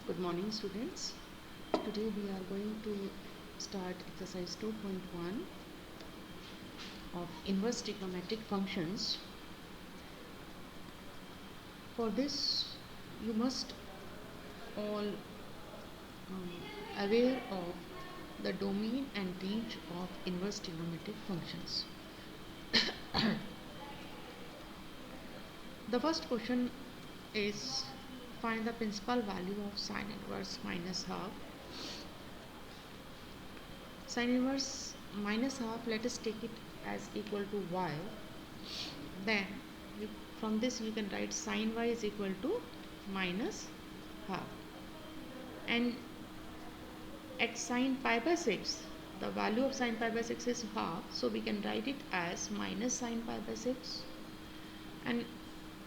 Good morning, students. Today we are going to start exercise 2.1 of inverse trigonometric functions. For this, you must all aware of the domain and range of inverse trigonometric functions. The first question is find the principal value of sine inverse minus half. Sine inverse minus half, let us take it as equal to y. Then from this you can write sine y is equal to minus half. And at sine pi by 6, the value of sine pi by 6 is half. So we can write it as minus sine pi by 6. And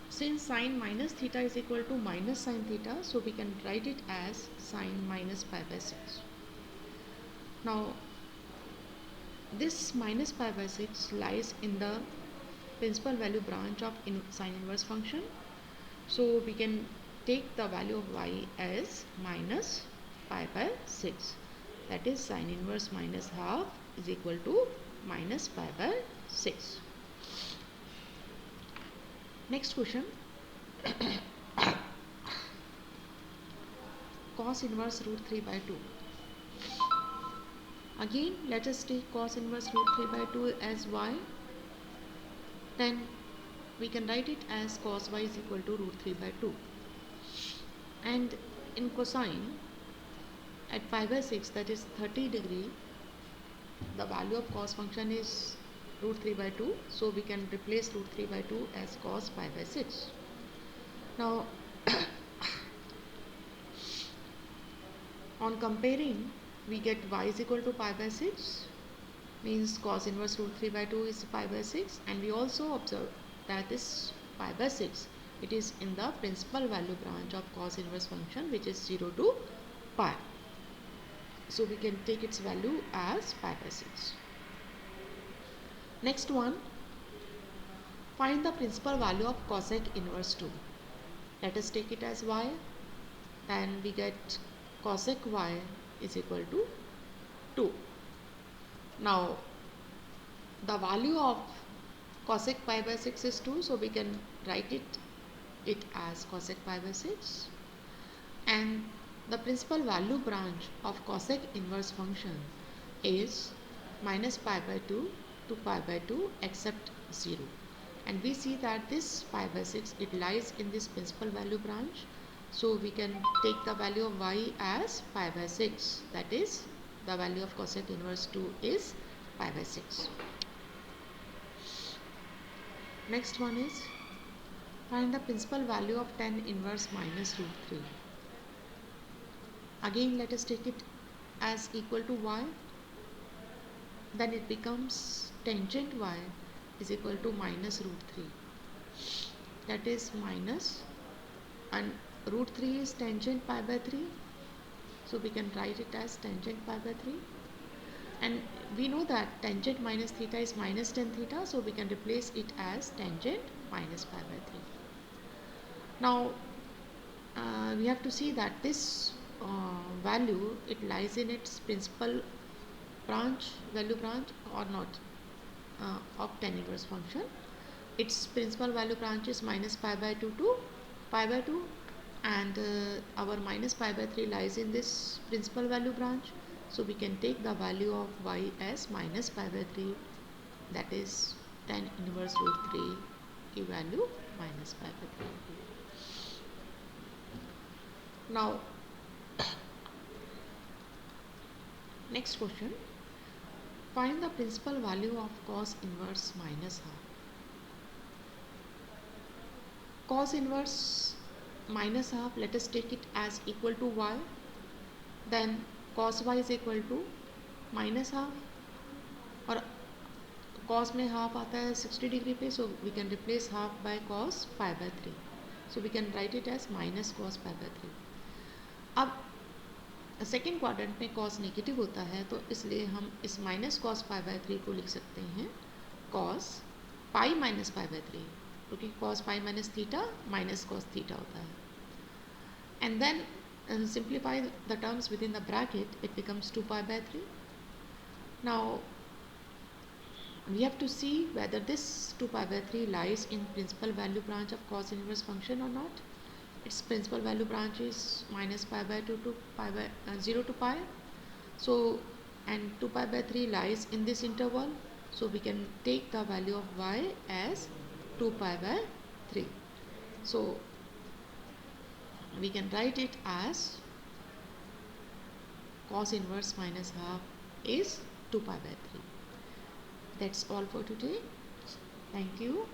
since sine minus theta is equal to minus sine theta, so we can write it as sine minus pi by 6. Now this minus pi by 6 lies in the principal value branch of sine inverse function. So we can take the value of y as minus pi by 6. That is sine inverse minus half is equal to minus pi by 6. Next question. Cos inverse root 3 by 2. Again, let us take cos inverse root 3 by 2 as y. Then we can write it as cos y is equal to root 3 by 2. And in cosine, at pi by 6, that is 30 degree, the value of cos function is root 3 by 2. So we can replace root 3 by 2 as cos pi by 6. Now, on comparing, we get y is equal to pi by 6, means cos inverse root 3 by 2 is pi by 6, and we also observe that this pi by 6, it is in the principal value branch of cos inverse function, which is 0 to pi. So we can take its value as pi by 6. Next one, find the principal value of cosec inverse 2. Let us take it as y, and we get cosec y is equal to 2. Now the value of cosec pi by 6 is 2, so we can write it as cosec pi by 6. And the principal value branch of cosec inverse function is minus pi by 2 to pi by 2 except 0. And we see that this pi by 6, it lies in this principal value branch. So we can take the value of y as pi by 6. That is, the value of cosec inverse 2 is pi by 6. Next one is find the principal value of tan inverse minus root 3. Again, let us take it as equal to y. Then it becomes tangent y is equal to minus root 3. That is minus, and root 3 is tangent pi by 3. So we can write it as tangent pi by 3. And we know that tangent minus theta is minus tan theta. So we can replace it as tangent minus pi by 3. Now we have to see that this value, it lies in its principal value branch or not of tan inverse function. Its principal value branch is minus pi by 2 to pi by 2, and our minus pi by 3 lies in this principal value branch. So we can take the value of y as minus pi by 3, that is tan inverse root 3 value minus pi by 3. Now next question, find the principal value of cos inverse minus half. Cos inverse minus half, let us take it as equal to y. Then cos y is equal to minus half, और cos में half आता है 60 degree पे, so we can replace half by cos pi by 3. So we can write it as minus cos pi by 3. अब second quadrant में cos negative होता है, तो इसलिए हम इस माइनस cos pi by 3 को लिख सकते हैं cos pi minus pi by 3, क्योंकि cos pi minus theta minus cos theta होता है. And then and simplify the terms within the bracket, it becomes 2 pi by 3. Now we have to see whether this 2 pi by 3 lies in principal value branch of cos inverse function or not. Its principal value branch is minus pi by 2 to pi by 0 to pi. So, and 2 pi by 3 lies in this interval. So we can take the value of y as 2 pi by 3. So we can write it as cos inverse minus half is 2 pi by 3. That's all for today. Thank you.